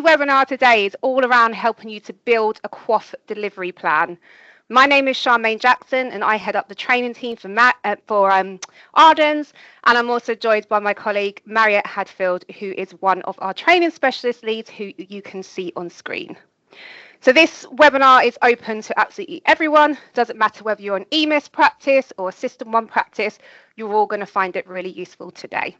webinar today is all around helping you to build a QOF delivery plan. My name is Charmaine Jackson and I head up the training team for Ardens, and I'm also joined by my colleague Marriott Hadfield, who is one of our training specialist leads who you can see on screen. So this webinar is open to absolutely everyone. Doesn't matter whether you're an EMIS practice or a System 1 practice, you're all going to find it really useful today.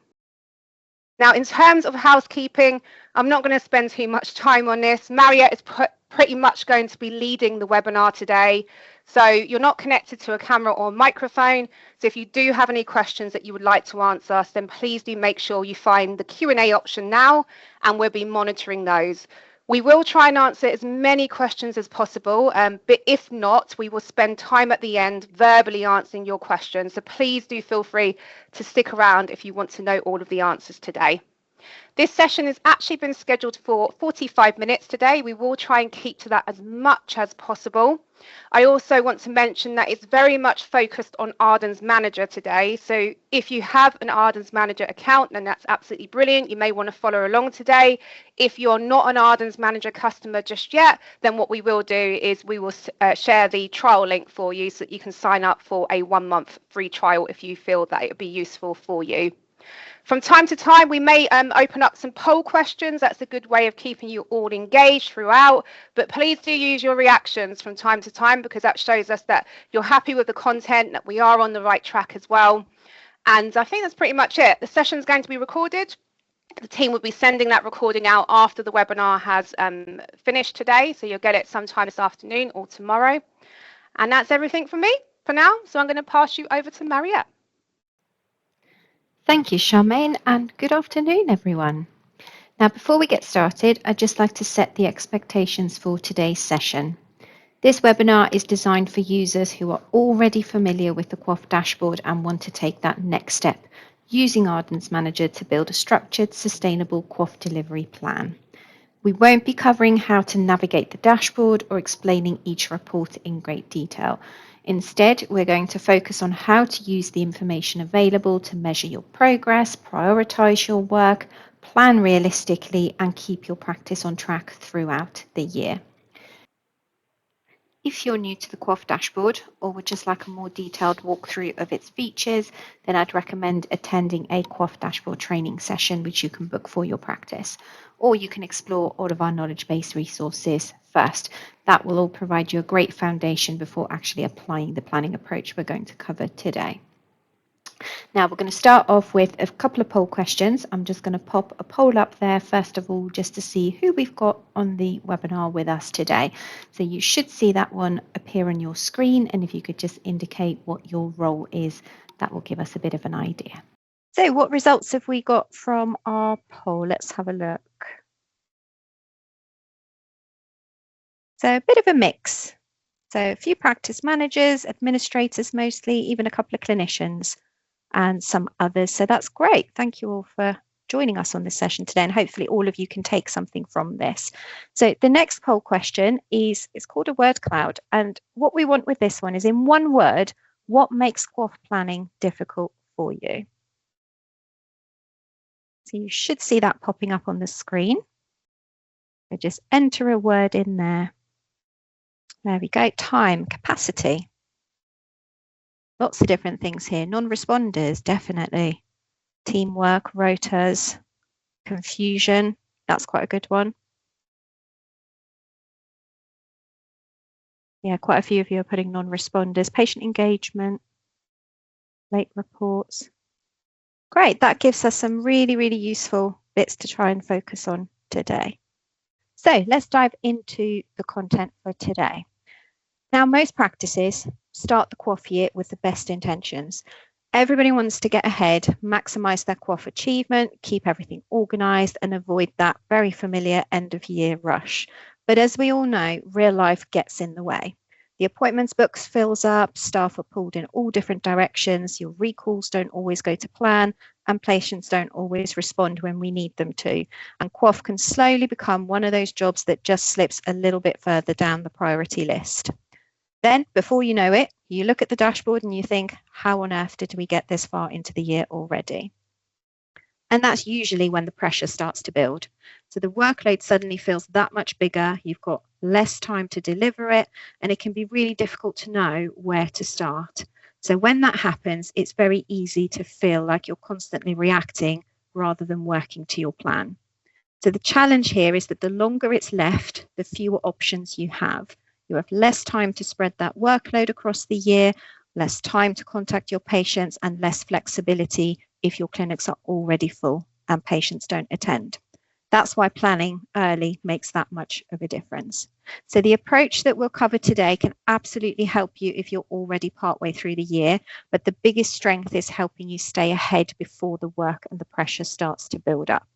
Now, in terms of housekeeping, I'm not going to spend too much time on this. Marriott is pretty much going to be leading the webinar today. So you're not connected to a camera or microphone. So if you do have any questions that you would like to answer us, then please do make sure you find the Q&A option now, and we'll be monitoring those. We will try and answer as many questions as possible, but if not, we will spend time at the end verbally answering your questions. So please do feel free to stick around if you want to know all of the answers today. This session has actually been scheduled for 45 minutes today. We will try and keep to that as much as possible. I also want to mention that it's very much focused on Ardens Manager today. So if you have an Ardens Manager account, then that's absolutely brilliant. You may want to follow along today. If you're not an Ardens Manager customer just yet, then what we will do is we will share the trial link for you so that you can sign up for a 1-month free trial if you feel that it would be useful for you. From time to time, we may open up some poll questions. That's a good way of keeping you all engaged throughout. But please do use your reactions from time to time, because that shows us that you're happy with the content, that we are on the right track as well. And I think that's pretty much it. The session is going to be recorded. The team will be sending that recording out after the webinar has finished today. So you'll get it sometime this afternoon or tomorrow. And that's everything from me for now. So I'm going to pass you over to Marriott. Thank you, Charmaine, and good afternoon, everyone. Now, before we get started, I'd just like to set the expectations for today's session. This webinar is designed for users who are already familiar with the QOF dashboard and want to take that next step, using Ardens Manager to build a structured, sustainable QOF delivery plan. We won't be covering how to navigate the dashboard or explaining each report in great detail. Instead, we're going to focus on how to use the information available to measure your progress, prioritize your work, plan realistically, and keep your practice on track throughout the year. If you're new to the QOF dashboard or would just like a more detailed walkthrough of its features, then I'd recommend attending a QOF dashboard training session, which you can book for your practice. Or you can explore all of our knowledge-based resources first. That will all provide you a great foundation before actually applying the planning approach we're going to cover today. Now we're going to start off with a couple of poll questions. I'm just going to pop a poll up there first of all, just to see who we've got on the webinar with us today. So you should see that one appear on your screen, and if you could just indicate what your role is, that will give us a bit of an idea. So what results have we got from our poll? Let's have a look. So a bit of a mix. So a few practice managers, administrators mostly, even a couple of clinicians and some others. So that's great. Thank you all for joining us on this session today, and hopefully all of you can take something from this. So the next poll question is, it's called a word cloud. And what we want with this one is, in one word, what makes QOF planning difficult for you? So you should see that popping up on the screen. So just enter a word in there. There we go. Time, capacity. Lots of different things here. Non-responders, definitely. Teamwork, rotas, confusion. That's quite a good one. Yeah, quite a few of you are putting non-responders. Patient engagement, late reports. Great, that gives us some really, really useful bits to try and focus on today. So let's dive into the content for today. Now, most practices start the QOF year with the best intentions. Everybody wants to get ahead, maximise their QOF achievement, keep everything organised and avoid that very familiar end of year rush. But as we all know, real life gets in the way. The appointments books fills up, staff are pulled in all different directions, your recalls don't always go to plan, and patients don't always respond when we need them to. And QOF can slowly become one of those jobs that just slips a little bit further down the priority list. Then, before you know it, you look at the dashboard and you think, how on earth did we get this far into the year already? And that's usually when the pressure starts to build. So the workload suddenly feels that much bigger. You've got less time to deliver it, and it can be really difficult to know where to start. So when that happens, it's very easy to feel like you're constantly reacting rather than working to your plan. So the challenge here is that the longer it's left, the fewer options you have. You have less time to spread that workload across the year, less time to contact your patients, and less flexibility if your clinics are already full and patients don't attend. That's why planning early makes that much of a difference. So the approach that we'll cover today can absolutely help you if you're already partway through the year, but the biggest strength is helping you stay ahead before the work and the pressure starts to build up.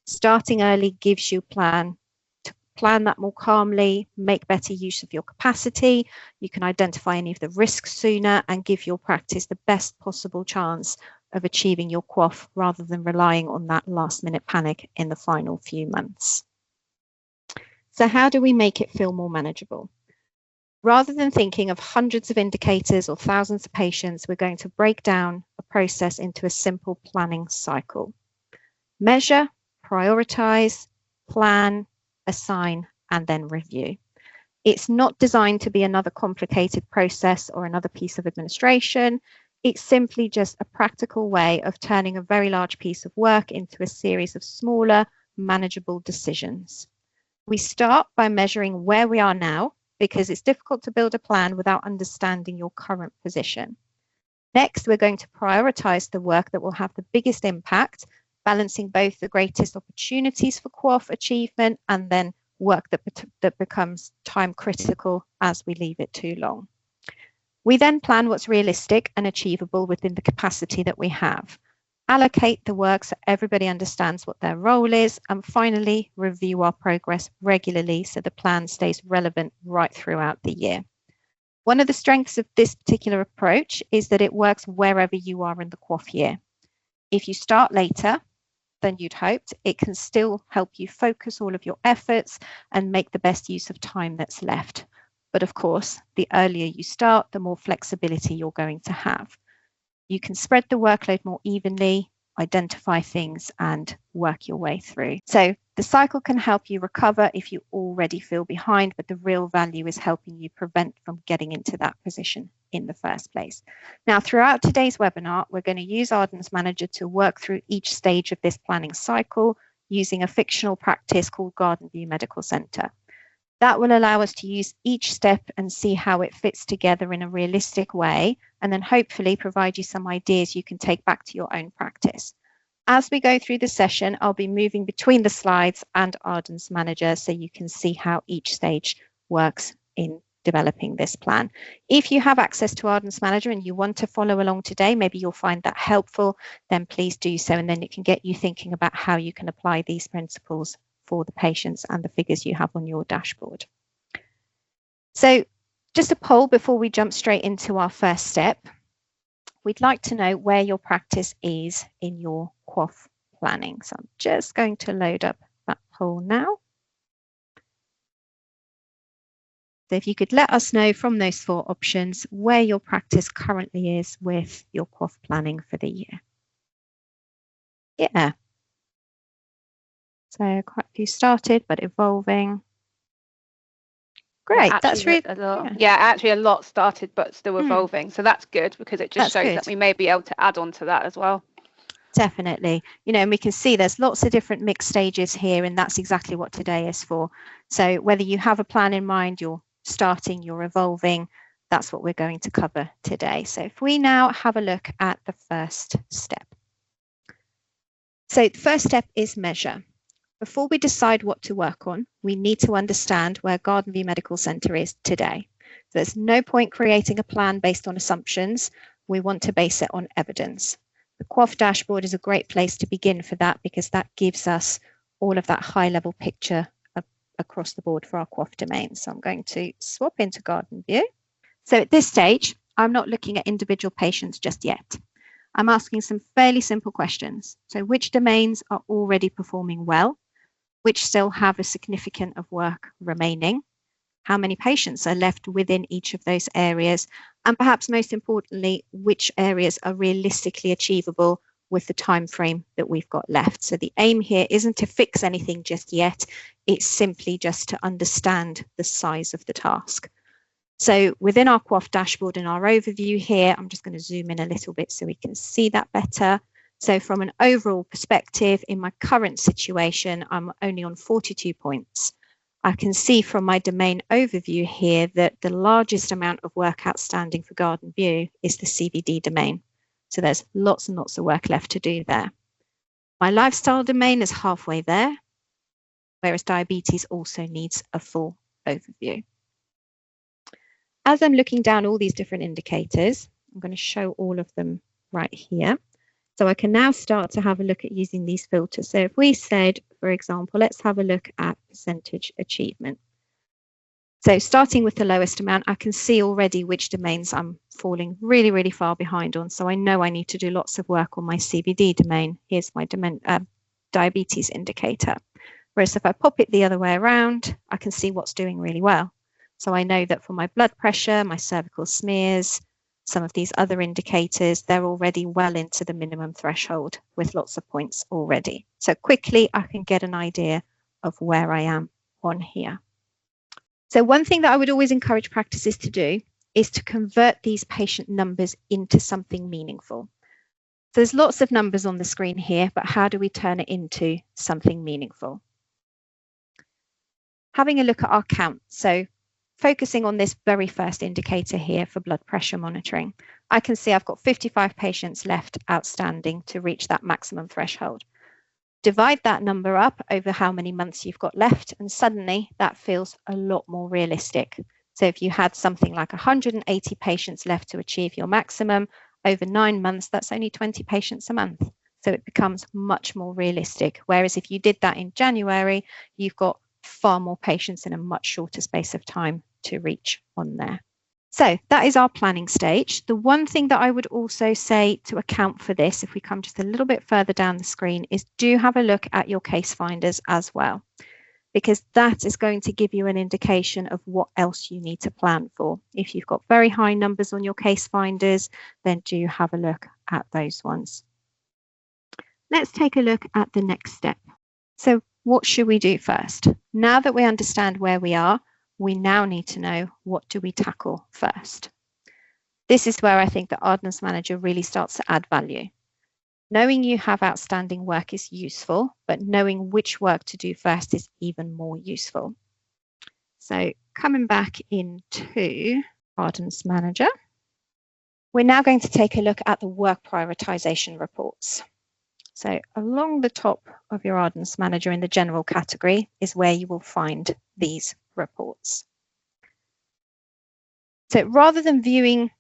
Starting early gives you a plan to plan that more calmly, make better use of your capacity. You can identify any of the risks sooner and give your practice the best possible chance of achieving your QOF rather than relying on that last minute panic in the final few months. So how do we make it feel more manageable? Rather than thinking of hundreds of indicators or thousands of patients, we're going to break down a process into a simple planning cycle. Measure, prioritize, plan, assign, and then review. It's not designed to be another complicated process or another piece of administration. It's simply just a practical way of turning a very large piece of work into a series of smaller, manageable decisions. We start by measuring where we are now, because it's difficult to build a plan without understanding your current position. Next, we're going to prioritize the work that will have the biggest impact, balancing both the greatest opportunities for QOF achievement and then work that becomes time critical as we leave it too long. We then plan what's realistic and achievable within the capacity that we have. Allocate the work so everybody understands what their role is, and finally review our progress regularly so the plan stays relevant right throughout the year. One of the strengths of this particular approach is that it works wherever you are in the QOF year. If you start later than you'd hoped, it can still help you focus all of your efforts and make the best use of time that's left. But of course, the earlier you start, the more flexibility you're going to have. You can spread the workload more evenly, identify things, and work your way through. So the cycle can help you recover if you already feel behind, but the real value is helping you prevent from getting into that position in the first place. Now, throughout today's webinar, we're going to use Ardens Manager to work through each stage of this planning cycle using a fictional practice called Garden View Medical Centre. That will allow us to use each step and see how it fits together in a realistic way, and then hopefully provide you some ideas you can take back to your own practice. As we go through the session, I'll be moving between the slides and Ardens Manager so you can see how each stage works in developing this plan. If you have access to Ardens Manager and you want to follow along today, maybe you'll find that helpful, then please do so, and then it can get you thinking about how you can apply these principles for the patients and the figures you have on your dashboard. So just a poll before we jump straight into our first step. We'd like to know where your practice is in your QOF planning. So I'm just going to load up that poll now. So if you could let us know from those 4 options where your practice currently is with your QOF planning for the year. Yeah. So quite a few started, but evolving. Great, Yeah, that's really actually a lot started, but still evolving. So that's good because it just shows that we may be able to add on to that as well. Definitely, and we can see there's lots of different mixed stages here, and that's exactly what today is for. So whether you have a plan in mind, you're starting, you're evolving, that's what we're going to cover today. So if we now have a look at the first step. So the first step is measure. Before we decide what to work on, we need to understand where Garden View Medical Centre is today. There's no point creating a plan based on assumptions. We want to base it on evidence. The QOF dashboard is a great place to begin for that, because that gives us all of that high-level picture across the board for our QOF domain. So I'm going to swap into Garden View. So at this stage, I'm not looking at individual patients just yet. I'm asking some fairly simple questions. So which domains are already performing well? Which still have a significant of work remaining? How many patients are left within each of those areas? And perhaps most importantly, which areas are realistically achievable with the time frame that we've got left. So the aim here isn't to fix anything just yet. It's simply just to understand the size of the task. So within our QOF dashboard and our overview here, I'm just going to zoom in a little bit so we can see that better. So from an overall perspective, in my current situation, I'm only on 42 points. I can see from my domain overview here that the largest amount of work outstanding for Garden View is the CVD domain. So there's lots and lots of work left to do there. My lifestyle domain is halfway there, whereas diabetes also needs a full overview. As I'm looking down all these different indicators, I'm going to show all of them right here. So I can now start to have a look at using these filters. So if we said, for example, let's have a look at percentage achievement. So starting with the lowest amount, I can see already which domains I'm falling really, really far behind on. So I know I need to do lots of work on my CVD domain. Here's my diabetes indicator. Whereas if I pop it the other way around, I can see what's doing really well. So I know that for my blood pressure, my cervical smears, some of these other indicators, they're already well into the minimum threshold with lots of points already. So quickly, I can get an idea of where I am on here. So one thing that I would always encourage practices to do is to convert these patient numbers into something meaningful. So there's lots of numbers on the screen here, but how do we turn it into something meaningful? Having a look at our count. So focusing on this very first indicator here for blood pressure monitoring, I can see I've got 55 patients left outstanding to reach that maximum threshold. Divide that number up over how many months you've got left, and suddenly that feels a lot more realistic. So if you had something like 180 patients left to achieve your maximum over 9 months, that's only 20 patients a month. So it becomes much more realistic. Whereas if you did that in January, you've got far more patients in a much shorter space of time to reach on there. So that is our planning stage. The one thing that I would also say to account for this, if we come just a little bit further down the screen, is do have a look at your case finders as well, because that is going to give you an indication of what else you need to plan for. If you've got very high numbers on your case finders, then do have a look at those ones. Let's take a look at the next step. So what should we do first? Now that we understand where we are, we now need to know, what do we tackle first? This is where I think the Ardens Manager really starts to add value. Knowing you have outstanding work is useful, but knowing which work to do first is even more useful. So coming back into Ardens Manager, we're now going to take a look at the work prioritization reports. So along the top of your Ardens Manager in the general category is where you will find these reports. So rather than viewing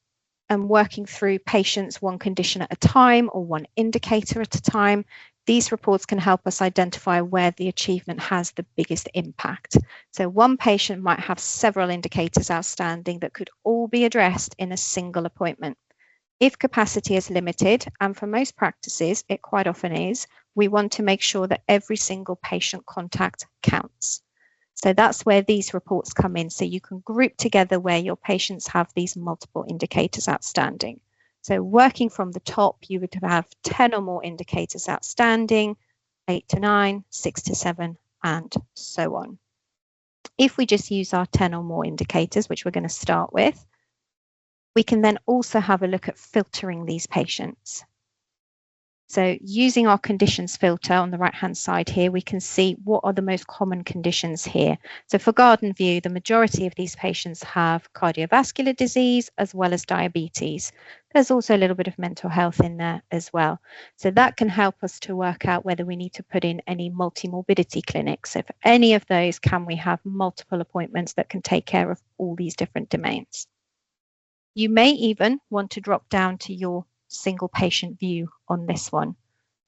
and working through patients one condition at a time or one indicator at a time, these reports can help us identify where the achievement has the biggest impact. So one patient might have several indicators outstanding that could all be addressed in a single appointment. If capacity is limited, and for most practices it quite often is, we want to make sure that every single patient contact counts. So that's where these reports come in. So you can group together where your patients have these multiple indicators outstanding. So working from the top, you would have 10 or more indicators outstanding, 8 to 9, 6 to 7, and so on. If we just use our 10 or more indicators, which we're going to start with, we can then also have a look at filtering these patients. So using our conditions filter on the right-hand side here, we can see what are the most common conditions here. So for Garden View, the majority of these patients have cardiovascular disease as well as diabetes. There's also a little bit of mental health in there as well. So that can help us to work out whether we need to put in any multi-morbidity clinics. So for any of those, can we have multiple appointments that can take care of all these different domains? You may even want to drop down to your single patient view on this one.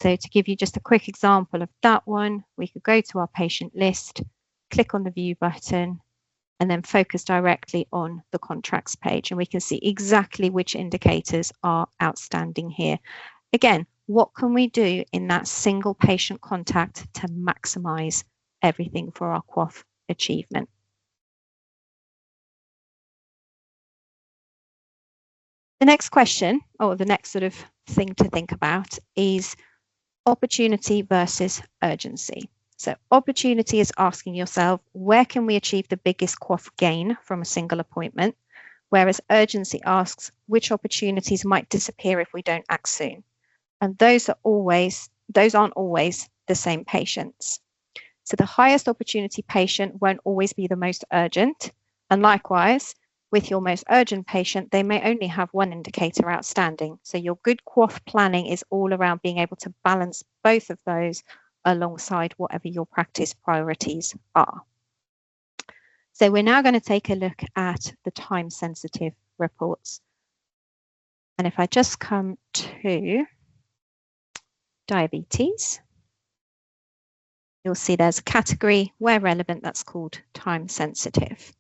So to give you just a quick example of that one, we could go to our patient list, click on the view button, and then focus directly on the contracts page. And we can see exactly which indicators are outstanding here. Again, what can we do in that single patient contact to maximize everything for our QOF achievement? The next question, or the next sort of thing to think about, is opportunity versus urgency. So opportunity is asking yourself, where can we achieve the biggest QOF gain from a single appointment? Whereas urgency asks, which opportunities might disappear if we don't act soon? And those aren't always the same patients. So the highest opportunity patient won't always be the most urgent. And likewise, with your most urgent patient, they may only have one indicator outstanding. So your good QOF planning is all around being able to balance both of those alongside whatever your practice priorities are. So we're now going to take a look at the time-sensitive reports. And if I just come to diabetes, you'll see there's a category where relevant that's called time-sensitive.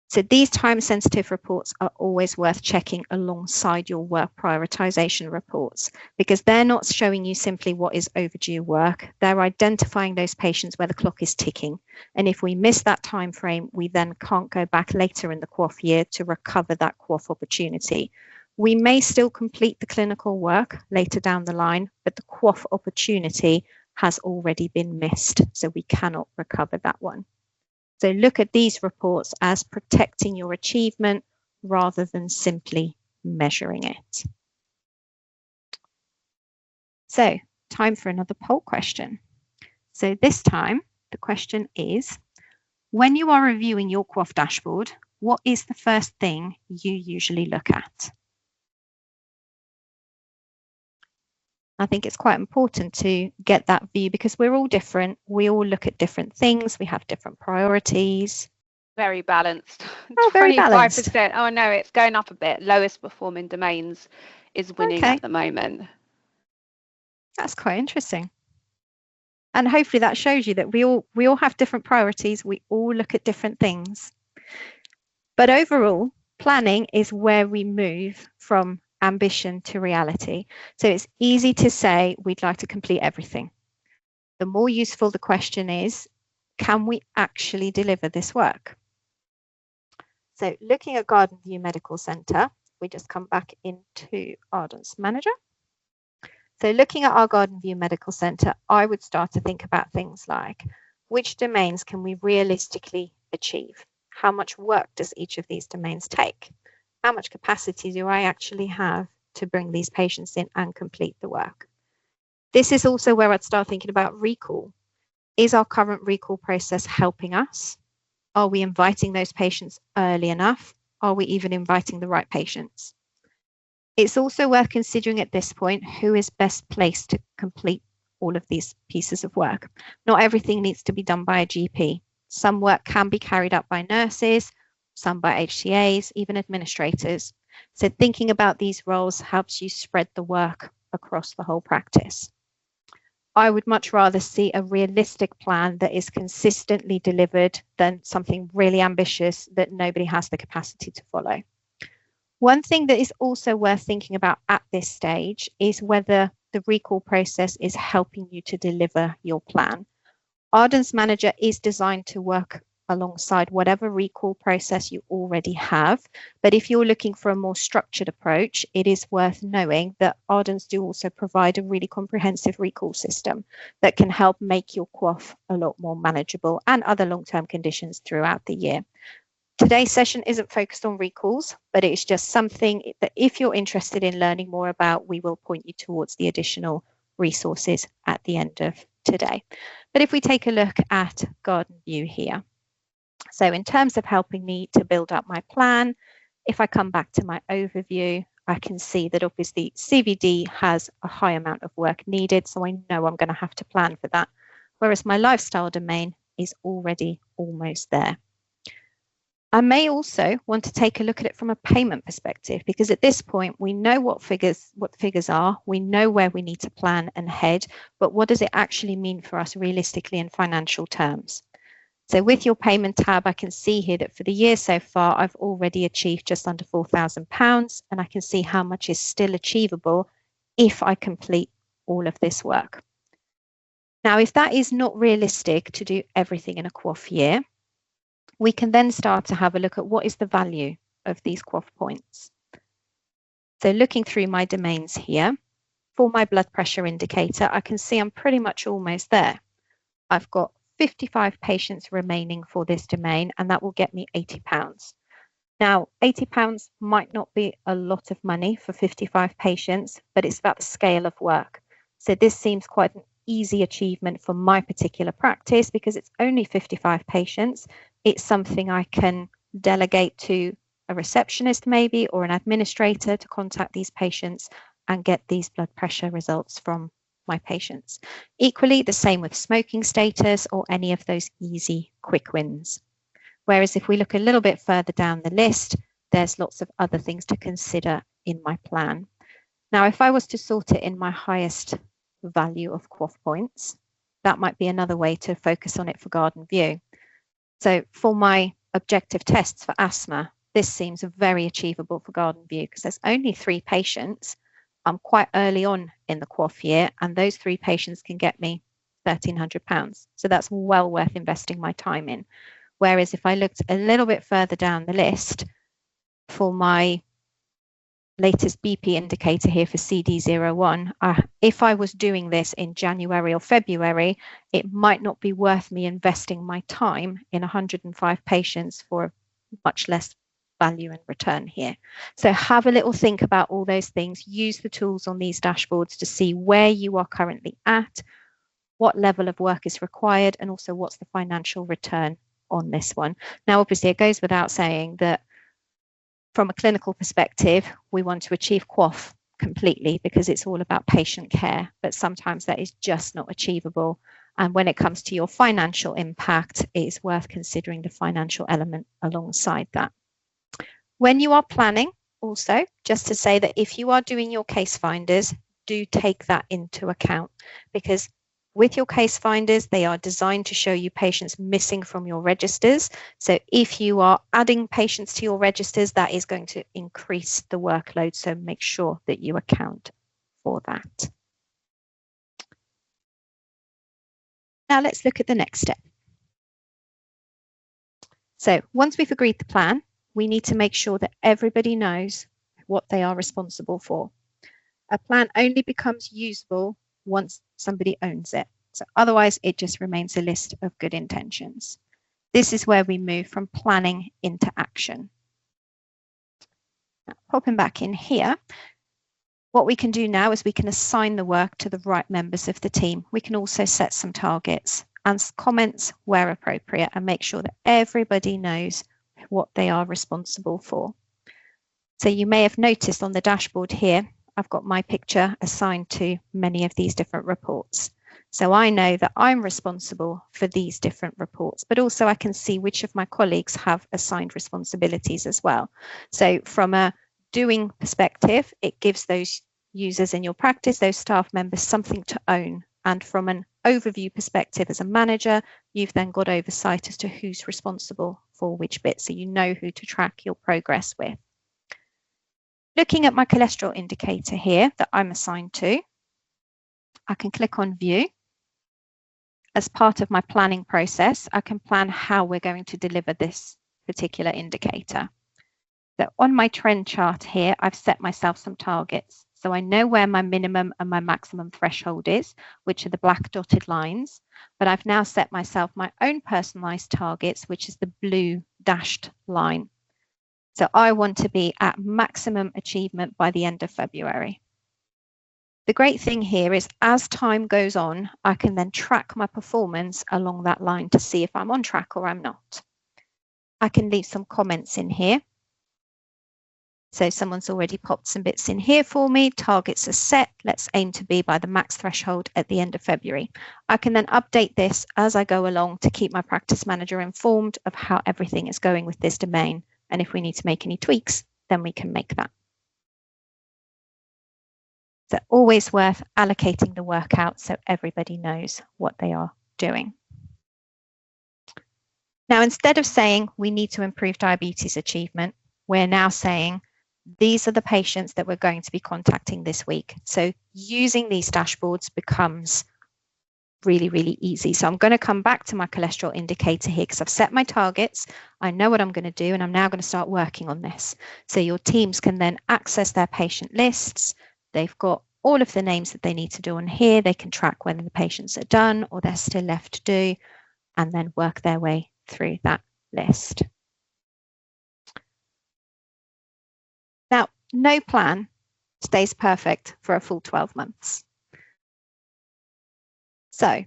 So these time-sensitive reports are always worth checking alongside your work prioritization reports, because they're not showing you simply what is overdue work. They're identifying those patients where the clock is ticking. And if we miss that time frame, we then can't go back later in the QOF year to recover that QOF opportunity. We may still complete the clinical work later down the line, but the QOF opportunity has already been missed, so we cannot recover that one. So look at these reports as protecting your achievement rather than simply measuring it. So time for another poll question. So this time the question is, when you are reviewing your QOF dashboard, what is the first thing you usually look at? I think it's quite important to get that view because we're all different. We all look at different things. We have different priorities. Very balanced. Oh, very balanced. 25%. Oh no, it's going up a bit. Lowest performing domains is winning Okay. at the moment. That's quite interesting. And hopefully that shows you that we all have different priorities. We all look at different things. But overall, planning is where we move from ambition to reality. So it's easy to say we'd like to complete everything. The more useful the question is, can we actually deliver this work? So looking at Garden View Medical Centre, we just come back into Ardens Manager. So looking at our Garden View Medical Centre, I would start to think about things like, which domains can we realistically achieve? How much work does each of these domains take? How much capacity do I actually have to bring these patients in and complete the work? This is also where I'd start thinking about recall. Is our current recall process helping us? Are we inviting those patients early enough? Are we even inviting the right patients? It's also worth considering at this point who is best placed to complete all of these pieces of work. Not everything needs to be done by a GP. Some work can be carried out by nurses, some by HCAs, even administrators. So thinking about these roles helps you spread the work across the whole practice. I would much rather see a realistic plan that is consistently delivered than something really ambitious that nobody has the capacity to follow. One thing that is also worth thinking about at this stage is whether the recall process is helping you to deliver your plan. Ardens Manager is designed to work alongside whatever recall process you already have. But if you're looking for a more structured approach, it is worth knowing that Ardens do also provide a really comprehensive recall system that can help make your QOF a lot more manageable and other long-term conditions throughout the year. Today's session isn't focused on recalls, but it's just something that if you're interested in learning more about, we will point you towards the additional resources at the end of today. But if we take a look at Garden View here. So in terms of helping me to build up my plan, if I come back to my overview, I can see that obviously CVD has a high amount of work needed, so I know I'm going to have to plan for that. Whereas my lifestyle domain is already almost there. I may also want to take a look at it from a payment perspective, because at this point we know what the figures are, we know where we need to plan and head, but what does it actually mean for us realistically in financial terms? So with your payment tab, I can see here that for the year so far, I've already achieved just under £4,000, and I can see how much is still achievable if I complete all of this work. Now, if that is not realistic to do everything in a QOF year, we can then start to have a look at what is the value of these QOF points. So looking through my domains here, for my blood pressure indicator, I can see I'm pretty much almost there. I've got 55 patients remaining for this domain, and that will get me £80. Now, £80 might not be a lot of money for 55 patients, but it's about the scale of work. So this seems quite an easy achievement for my particular practice because it's only 55 patients. It's something I can delegate to a receptionist maybe, or an administrator to contact these patients and get these blood pressure results from my patients. Equally, the same with smoking status or any of those easy quick wins. Whereas if we look a little bit further down the list, there's lots of other things to consider in my plan. Now, if I was to sort it in my highest value of QOF points, that might be another way to focus on it for Garden View. So for my objective tests for asthma, this seems very achievable for Garden View because there's only 3 patients. I'm quite early on in the QOF year, and those 3 patients can get me £1,300. So that's well worth investing my time in. Whereas if I looked a little bit further down the list for my latest BP indicator here for CD01, if I was doing this in January or February, it might not be worth me investing my time in 105 patients for much less value and return here. So have a little think about all those things. Use the tools on these dashboards to see where you are currently at, what level of work is required, and also what's the financial return on this one. Now, obviously, it goes without saying that from a clinical perspective, we want to achieve QOF completely because it's all about patient care, but sometimes that is just not achievable. And when it comes to your financial impact, it is worth considering the financial element alongside that. When you are planning, also, just to say that if you are doing your case finders, do take that into account, because with your case finders, they are designed to show you patients missing from your registers. So if you are adding patients to your registers, that is going to increase the workload. So make sure that you account for that. Now let's look at the next step. So once we've agreed the plan, we need to make sure that everybody knows what they are responsible for. A plan only becomes usable once somebody owns it. So otherwise, it just remains a list of good intentions. This is where we move from planning into action. Now, popping back in here, what we can do now is we can assign the work to the right members of the team. We can also set some targets and comments where appropriate and make sure that everybody knows what they are responsible for. So you may have noticed on the dashboard here, I've got my picture assigned to many of these different reports. So I know that I'm responsible for these different reports, but also I can see which of my colleagues have assigned responsibilities as well. So from a doing perspective, it gives those users in your practice, those staff members, something to own. And from an overview perspective as a manager, you've then got oversight as to who's responsible for which bit, so you know who to track your progress with. Looking at my cholesterol indicator here that I'm assigned to, I can click on View. As part of my planning process, I can plan how we're going to deliver this particular indicator. So on my trend chart here, I've set myself some targets. So I know where my minimum and my maximum threshold is, which are the black dotted lines, but I've now set myself my own personalized targets, which is the blue dashed line. So I want to be at maximum achievement by the end of February. The great thing here is as time goes on, I can then track my performance along that line to see if I'm on track or I'm not. I can leave some comments in here. So someone's already popped some bits in here for me. Targets are set. Let's aim to be by the max threshold at the end of February. I can then update this as I go along to keep my practice manager informed of how everything is going with this domain. And if we need to make any tweaks, then we can make that. So always worth allocating the work out so everybody knows what they are doing. Now, instead of saying we need to improve diabetes achievement, we're now saying these are the patients that we're going to be contacting this week. So using these dashboards becomes really, really easy. So I'm going to come back to my cholesterol indicator here because I've set my targets. I know what I'm going to do, and I'm now going to start working on this. So your teams can then access their patient lists. They've got all of the names that they need to do on here. They can track whether the patients are done or they're still left to do, and then work their way through that list. Now, no plan stays perfect for a full 12 months. So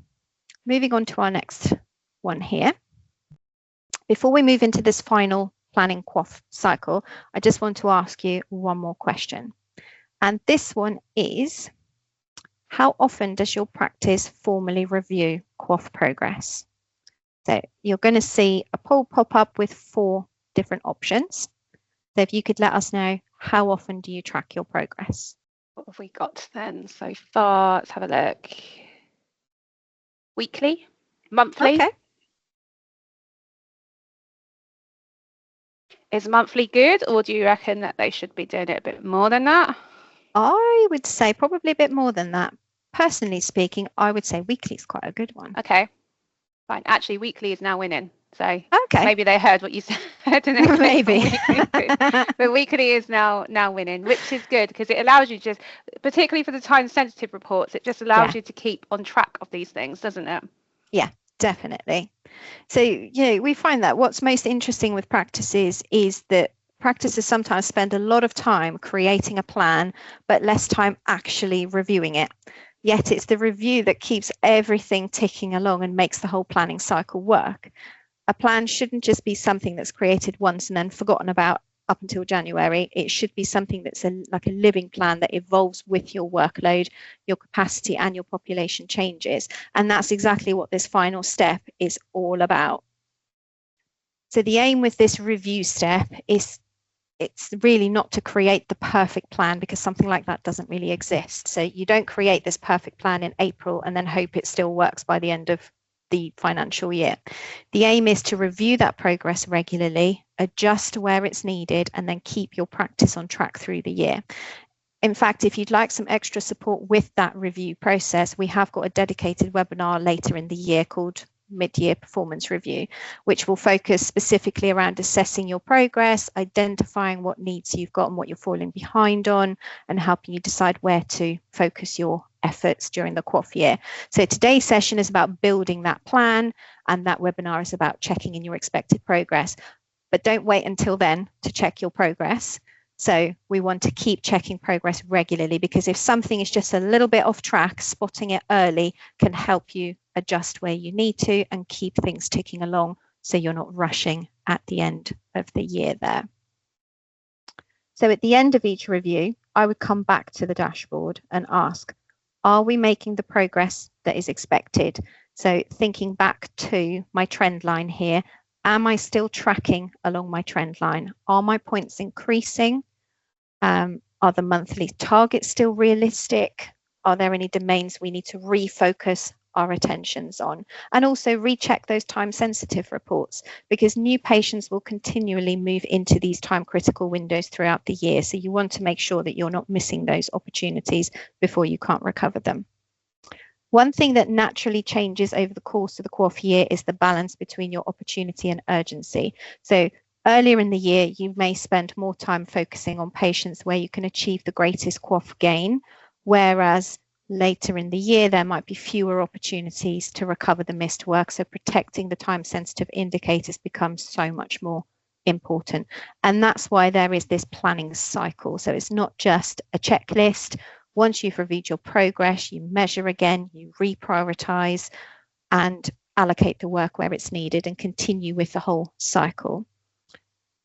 moving on to our next one here. Before we move into this final planning QOF cycle, I just want to ask you one more question. And this one is, how often does your practice formally review QOF progress? So you're going to see a poll pop up with 4 different options. So if you could let us know, how often do you track your progress? What have we got then so far? Let's have a look. Weekly? Monthly? Okay. Is monthly good, or do you reckon that they should be doing it a bit more than that? I would say probably a bit more than that. Personally speaking, I would say weekly is quite a good one. Okay, fine. Actually, weekly is now winning. So Okay. maybe they heard what you said. And Maybe. but weekly is now winning, which is good because it allows you just, particularly for the time-sensitive reports, it just allows you to keep on track of these things, doesn't it? Yeah, definitely. So, we find that what's most interesting with practices is that practices sometimes spend a lot of time creating a plan, but less time actually reviewing it. Yet it's the review that keeps everything ticking along and makes the whole planning cycle work. A plan shouldn't just be something that's created once and then forgotten about up until January. It should be something that's like a living plan that evolves with your workload, your capacity, and your population changes. And that's exactly what this final step is all about. So the aim with this review step is, it's really not to create the perfect plan, because something like that doesn't really exist. So you don't create this perfect plan in April and then hope it still works by the end of the financial year. The aim is to review that progress regularly, adjust where it's needed, and then keep your practice on track through the year. In fact, if you'd like some extra support with that review process, we have got a dedicated webinar later in the year called Mid-Year Performance Review, which will focus specifically around assessing your progress, identifying what needs you've got and what you're falling behind on, and helping you decide where to focus your efforts during the QOF year. So today's session is about building that plan, and that webinar is about checking in your expected progress. But don't wait until then to check your progress. So we want to keep checking progress regularly, because if something is just a little bit off track, spotting it early can help you adjust where you need to and keep things ticking along, so you're not rushing at the end of the year there. So at the end of each review, I would come back to the dashboard and ask, are we making the progress that is expected? So thinking back to my trend line here, am I still tracking along my trend line? Are my points increasing? Are the monthly targets still realistic? Are there any domains we need to refocus our attentions on? And also recheck those time-sensitive reports, because new patients will continually move into these time-critical windows throughout the year. So you want to make sure that you're not missing those opportunities before you can't recover them. One thing that naturally changes over the course of the QOF year is the balance between your opportunity and urgency. So earlier in the year, you may spend more time focusing on patients where you can achieve the greatest QOF gain, whereas later in the year, there might be fewer opportunities to recover the missed work. So protecting the time-sensitive indicators becomes so much more important. And that's why there is this planning cycle. So it's not just a checklist. Once you've reviewed your progress, you measure again, you reprioritize and allocate the work where it's needed and continue with the whole cycle.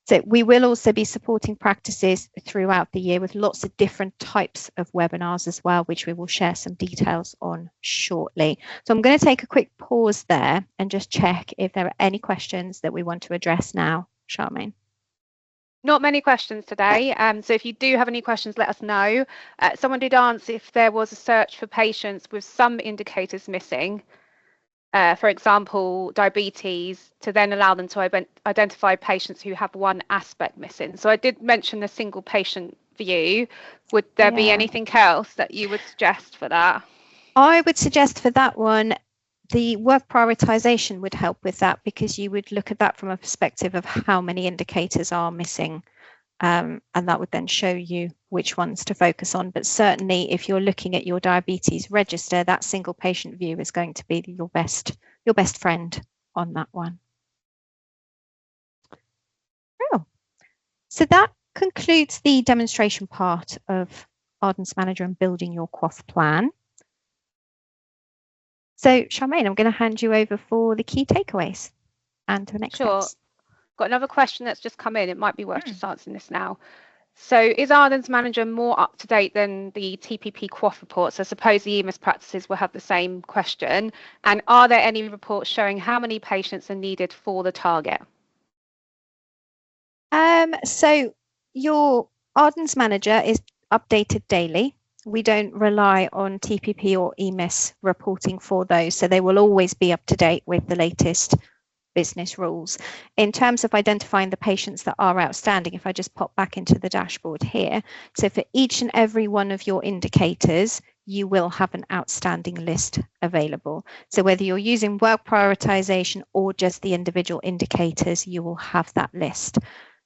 So we will also be supporting practices throughout the year with lots of different types of webinars as well, which we will share some details on shortly. So I'm going to take a quick pause there and just check if there are any questions that we want to address now. Charmaine. Not many questions today, so if you do have any questions, let us know. Someone did ask if there was a search for patients with some indicators missing, for example, diabetes, to then allow them to identify patients who have one aspect missing. So I did mention the single patient view. Would there be anything else that you would suggest for that? I would suggest for that one, the work prioritization would help with that, because you would look at that from a perspective of how many indicators are missing, and that would then show you which ones to focus on. But certainly if you're looking at your diabetes register, that single patient view is going to be your best friend on that one. Oh, so that concludes the demonstration part of Ardens Manager and building your QOF plan. So Charmaine, I'm going to hand you over for the key takeaways and the next steps. Got another question that's just come in. It might be worth just answering this now. So is Ardens Manager more up to date than the TPP QOF reports? I suppose the EMIS practices will have the same question. And are there any reports showing how many patients are needed for the target? So your Ardens Manager is updated daily. We don't rely on TPP or EMIS reporting for those, so they will always be up to date with the latest business rules. In terms of identifying the patients that are outstanding, if I just pop back into the dashboard here, so for each and every one of your indicators, you will have an outstanding list available. So whether you're using work prioritization or just the individual indicators, you will have that list.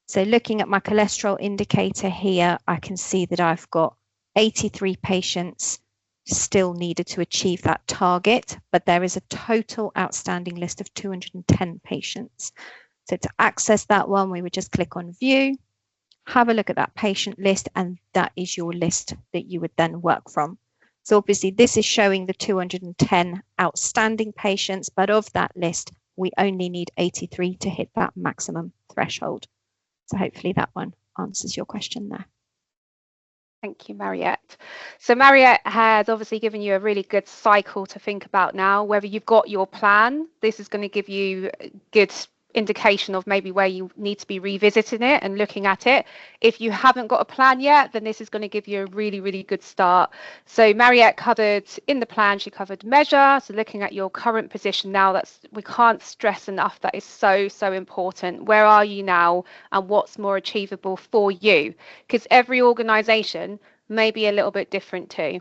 So looking at my cholesterol indicator here, I can see that I've got 83 patients still needed to achieve that target, but there is a total outstanding list of 210 patients. So to access that one, we would just click on view, have a look at that patient list, and that is your list that you would then work from. So obviously this is showing the 210 outstanding patients, but of that list, we only need 83 to hit that maximum threshold. So hopefully that one answers your question there. Thank you, Mariette. So Mariette has obviously given you a really good cycle to think about now. Whether you've got your plan, this is going to give you a good indication of maybe where you need to be revisiting it and looking at it. If you haven't got a plan yet, then this is going to give you a really, really good start. So Mariette covered in the plan, she covered measure. So looking at your current position now, we can't stress enough, that is so, so important. Where are you now and what's more achievable for you? Because every organization may be a little bit different too.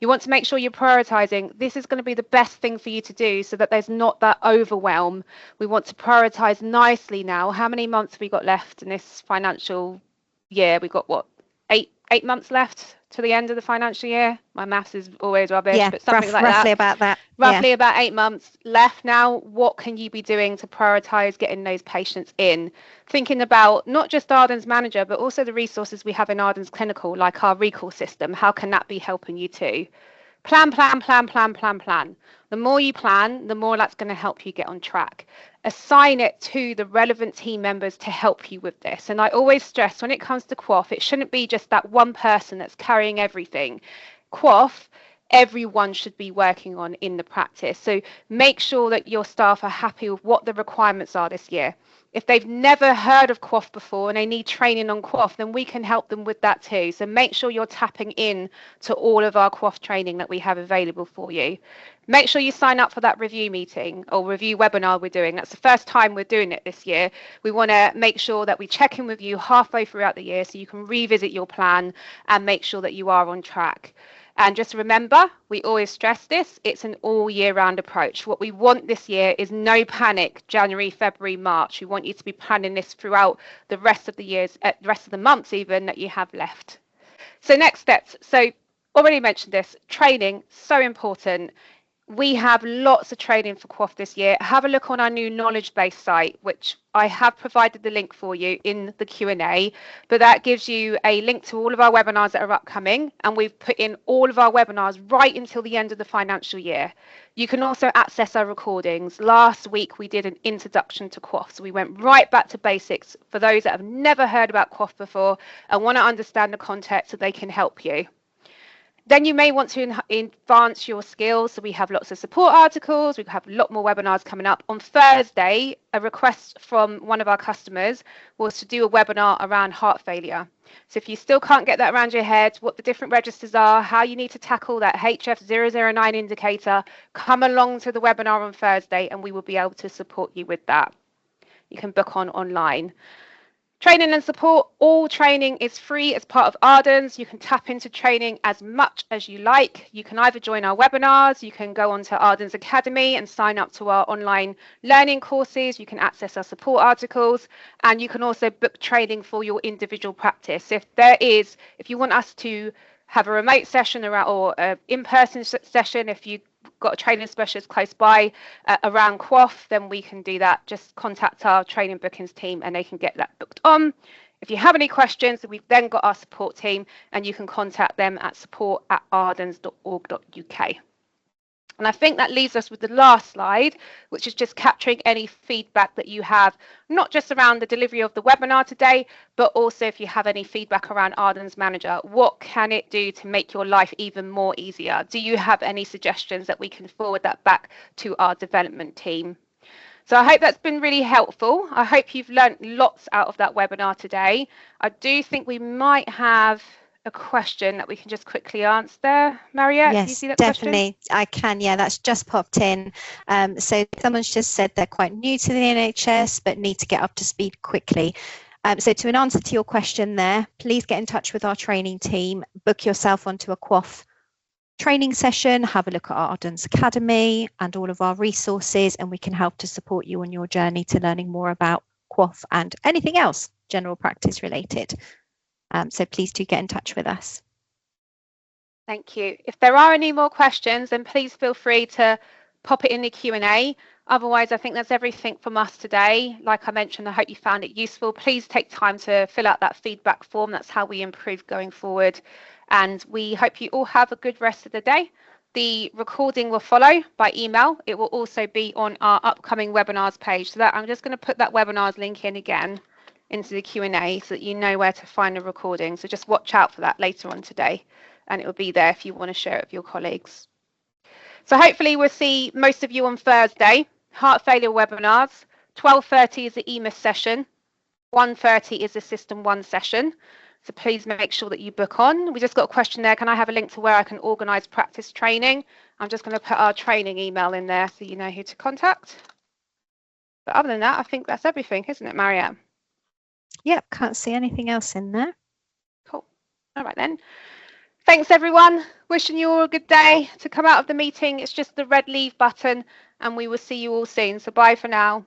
You want to make sure you're prioritizing. This is going to be the best thing for you to do so that there's not that overwhelm. We want to prioritize nicely now. How many months have we got left in this financial year? We've got what, eight months left to the end of the financial year? My maths is always rubbish, but something like that. Roughly about that. Roughly about 8 months left now. What can you be doing to prioritize getting those patients in? Thinking about not just Ardens Manager, but also the resources we have in Ardens Clinical, like our recall system. How can that be helping you too? Plan. The more you plan, the more that's going to help you get on track. Assign it to the relevant team members to help you with this. And I always stress, when it comes to QOF, it shouldn't be just that one person that's carrying everything. QOF, everyone should be working on in the practice. So make sure that your staff are happy with what the requirements are this year. If they've never heard of QOF before and they need training on QOF, then we can help them with that too. So make sure you're tapping in to all of our QOF training that we have available for you. Make sure you sign up for that review meeting or review webinar we're doing. That's the first time we're doing it this year. We want to make sure that we check in with you halfway throughout the year so you can revisit your plan and make sure that you are on track. And just remember, we always stress this, it's an all year round approach. What we want this year is no panic, January, February, March. We want you to be planning this throughout the rest of the years, the rest of the months even that you have left. So next steps. So already mentioned this, training, so important. We have lots of training for QOF this year. Have a look on our new knowledge base site, which I have provided the link for you in the Q&A, but that gives you a link to all of our webinars that are upcoming, and we've put in all of our webinars right until the end of the financial year. You can also access our recordings. Last week we did an introduction to QOF, so we went right back to basics for those that have never heard about QOF before and want to understand the context so they can help you. Then you may want to advance your skills. So we have lots of support articles. We have a lot more webinars coming up. On Thursday, a request from one of our customers was to do a webinar around heart failure. So if you still can't get that around your head, what the different registers are, how you need to tackle that HF009 indicator, come along to the webinar on Thursday and we will be able to support you with that. You can book online. Training and support. All training is free as part of Ardens. You can tap into training as much as you like. You can either join our webinars, you can go onto Ardens Academy and sign up to our online learning courses. You can access our support articles, and you can also book training for your individual practice. If you want us to have a remote session or an in-person session, if you've got a training specialist close by around QOF, then we can do that. Just contact our training bookings team and they can get that booked on. If you have any questions, we've then got our support team and you can contact them at support@ardens.org.uk. And I think that leaves us with the last slide, which is just capturing any feedback that you have, not just around the delivery of the webinar today, but also if you have any feedback around Ardens Manager. What can it do to make your life even more easier? Do you have any suggestions that we can forward that back to our development team? So I hope that's been really helpful. I hope you've learned lots out of that webinar today. I do think we might have a question that we can just quickly answer. Mariette, yes, do you see that definitely. question? I can. Yeah, that's just popped in. So someone's just said they're quite new to the NHS but need to get up to speed quickly. So to an answer to your question there, please get in touch with our training team, book yourself onto a QOF training session, have a look at our Ardens Academy and all of our resources, and we can help to support you on your journey to learning more about QOF and anything else general practice related. So please do get in touch with us. Thank you. If there are any more questions, then please feel free to pop it in the Q&A. Otherwise, I think that's everything from us today. Like I mentioned, I hope you found it useful. Please take time to fill out that feedback form. That's how we improve going forward. And we hope you all have a good rest of the day. The recording will follow by email. It will also be on our upcoming webinars page. So that I'm just going to put that webinars link in again into the Q&A so that you know where to find the recording. So just watch out for that later on today, and it will be there if you want to share it with your colleagues. So hopefully we'll see most of you on Thursday. Heart failure webinars. 12:30 is the EMIS session. 1:30 is the System 1 session. So please make sure that you book on. We just got a question there. Can I have a link to where I can organise practice training? I'm just going to put our training email in there so you know who to contact. But other than that, I think that's everything, isn't it, Mariette? Yep, can't see anything else in there. Cool. All right then. Thanks everyone. Wishing you all a good day. To come out of the meeting, it's just the red leave button, and we will see you all soon. So bye for now.